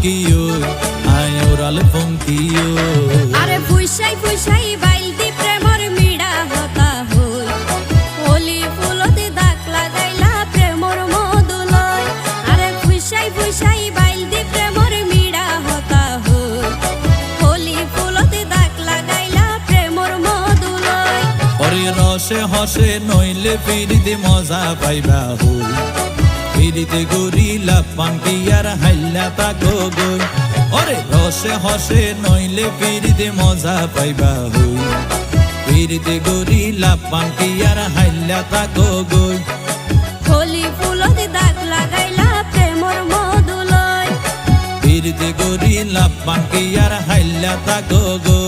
কিও আয় ওরাল ফঙ্কিও আরে ফুইসাই ফুইসাই বাইলতি প্রেমর মিড়া হতা হই হোলি ফুলতে দাগ লাগাইলা প্রেমর মধুলয় আরে ফুইসাই ফুইসাই বাইলতি প্রেমর মিড়া হতা হই হোলি ফুলতে দাগ লাগাইলা প্রেমর মধুলয় ওরে রসে হসে নইলে ফিরিতে মজা পাইবা হই ফিরিতে গরিলা পাঙ্কি আর হাইলা তাকো গই ওরে রসে হসে নইলে ফিরিতে মজা পাইবা হই ফিরিতে গরিলা পাঙ্কি আর হাইলা তাকো গই হোলি ফুলতে দাগ লাগাইলা প্রেমর মধুলয় ফিরিতে গরিলা পাঙ্কি আর হাইলা তাকো গই।